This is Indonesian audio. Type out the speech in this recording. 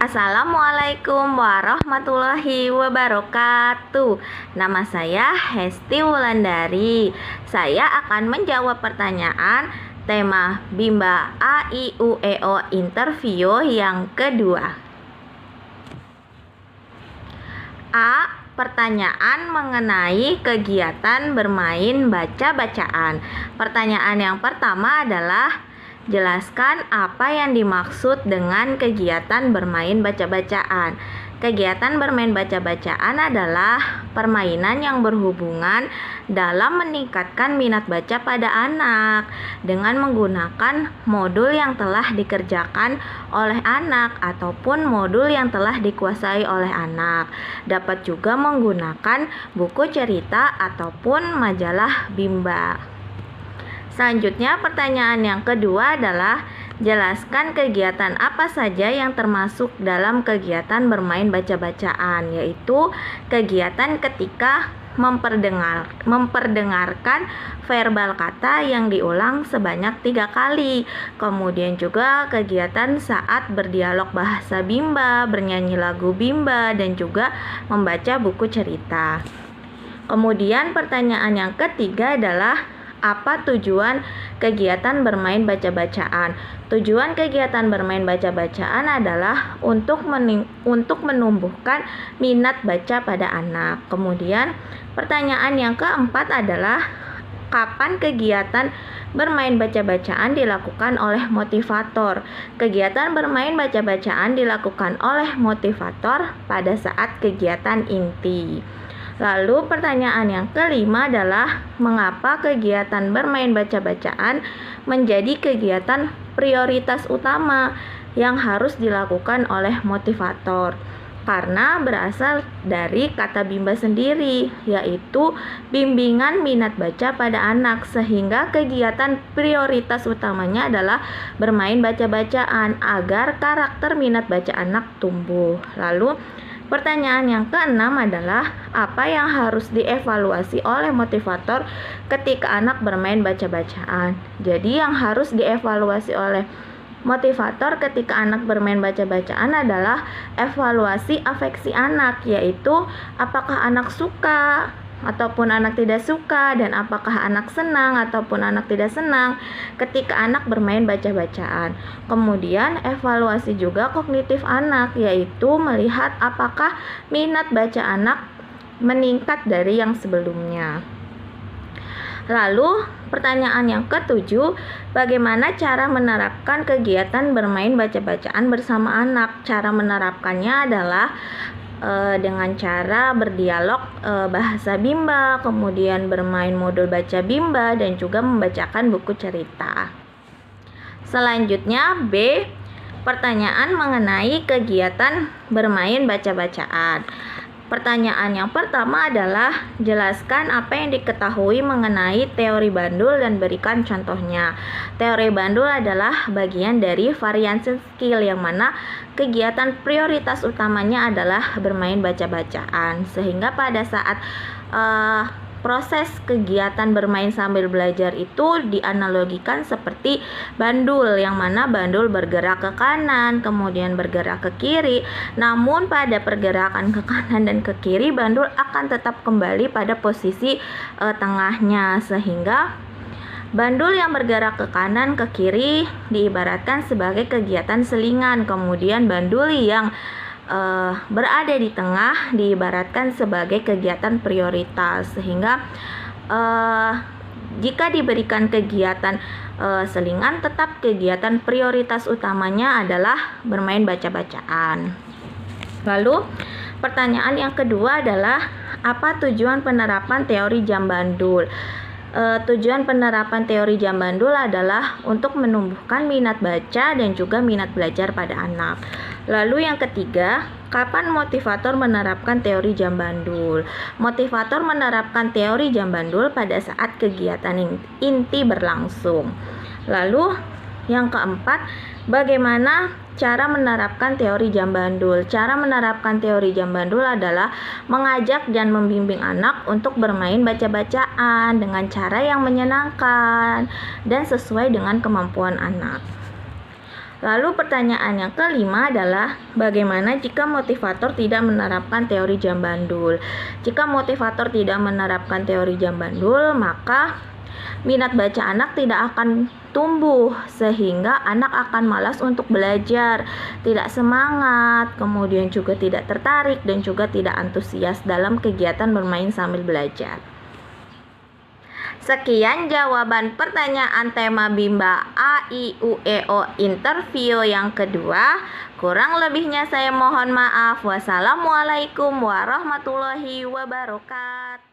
Assalamualaikum warahmatullahi wabarakatuh. Nama saya Hesti Wulandari. Saya akan menjawab pertanyaan tema Bimba A I U E O interview yang kedua. A. Pertanyaan mengenai kegiatan bermain baca-bacaan. Pertanyaan yang pertama adalah, jelaskan apa yang dimaksud dengan kegiatan bermain baca-bacaan. Kegiatan bermain baca-bacaan adalah permainan yang berhubungan dalam meningkatkan minat baca pada anak dengan menggunakan modul yang telah dikerjakan oleh anak ataupun modul yang telah dikuasai oleh anak. Dapat juga menggunakan buku cerita ataupun majalah Bimba. Selanjutnya, pertanyaan yang kedua adalah, jelaskan kegiatan apa saja yang termasuk dalam kegiatan bermain baca-bacaan, yaitu kegiatan ketika memperdengarkan verbal kata yang diulang sebanyak 3 kali. Kemudian juga kegiatan saat berdialog bahasa Bimba, bernyanyi lagu Bimba, dan juga membaca buku cerita. Kemudian pertanyaan yang ketiga adalah, apa tujuan kegiatan bermain baca-bacaan? Tujuan kegiatan bermain baca-bacaan adalah untuk menumbuhkan minat baca pada anak. Kemudian pertanyaan yang keempat adalah, kapan kegiatan bermain baca-bacaan dilakukan oleh motivator? Kegiatan bermain baca-bacaan dilakukan oleh motivator pada saat kegiatan inti. Lalu pertanyaan yang kelima adalah, mengapa kegiatan bermain baca-bacaan menjadi kegiatan prioritas utama yang harus dilakukan oleh motivator? Karena berasal dari kata Bimba sendiri, yaitu bimbingan minat baca pada anak, sehingga kegiatan prioritas utamanya adalah bermain baca-bacaan agar karakter minat baca anak tumbuh. Lalu pertanyaan yang keenam adalah, apa yang harus dievaluasi oleh motivator ketika anak bermain baca-bacaan? Jadi yang harus dievaluasi oleh motivator ketika anak bermain baca-bacaan adalah evaluasi afeksi anak, yaitu apakah anak suka ataupun anak tidak suka, dan apakah anak senang ataupun anak tidak senang ketika anak bermain baca-bacaan. Kemudian evaluasi juga kognitif anak, yaitu melihat apakah minat baca anak meningkat dari yang sebelumnya. Lalu pertanyaan yang ketujuh, bagaimana cara menerapkan kegiatan bermain baca-bacaan bersama anak? Cara menerapkannya adalah dengan cara berdialog bahasa Bimba, kemudian bermain modul baca Bimba, dan juga membacakan buku cerita. Selanjutnya B. Pertanyaan mengenai kegiatan bermain baca-bacaan. Pertanyaan yang pertama adalah, jelaskan apa yang diketahui mengenai teori bandul dan berikan contohnya. Teori bandul adalah bagian dari variasi skill yang mana kegiatan prioritas utamanya adalah bermain baca-bacaan, sehingga pada saat proses kegiatan bermain sambil belajar itu dianalogikan seperti bandul, yang mana bandul bergerak ke kanan kemudian bergerak ke kiri, namun pada pergerakan ke kanan dan ke kiri bandul akan tetap kembali pada posisi tengahnya, sehingga bandul yang bergerak ke kanan ke kiri diibaratkan sebagai kegiatan selingan, kemudian bandul yang berada di tengah diibaratkan sebagai kegiatan prioritas, sehingga jika diberikan kegiatan selingan, tetap kegiatan prioritas utamanya adalah bermain baca-bacaan. Lalu pertanyaan yang kedua adalah, apa tujuan penerapan teori jam bandul? Tujuan penerapan teori jam bandul adalah untuk menumbuhkan minat baca dan juga minat belajar pada anak. Lalu yang ketiga, kapan motivator menerapkan teori jam bandul? Motivator menerapkan teori jam bandul pada saat kegiatan inti berlangsung. Lalu yang keempat, bagaimana cara menerapkan teori jam bandul? Cara menerapkan teori jam bandul adalah mengajak dan membimbing anak untuk bermain baca-bacaan dengan cara yang menyenangkan dan sesuai dengan kemampuan anak. Lalu pertanyaan yang kelima adalah bagaimana jika motivator tidak menerapkan teori jam bandul? Jika motivator tidak menerapkan teori jam bandul, maka minat baca anak tidak akan tumbuh sehingga anak akan malas untuk belajar, tidak semangat, kemudian juga tidak tertarik dan juga tidak antusias dalam kegiatan bermain sambil belajar. Sekian jawaban pertanyaan tema Bimba A, I, U, E, O interview yang kedua. Kurang lebihnya saya mohon maaf. Wassalamualaikum warahmatullahi wabarakatuh.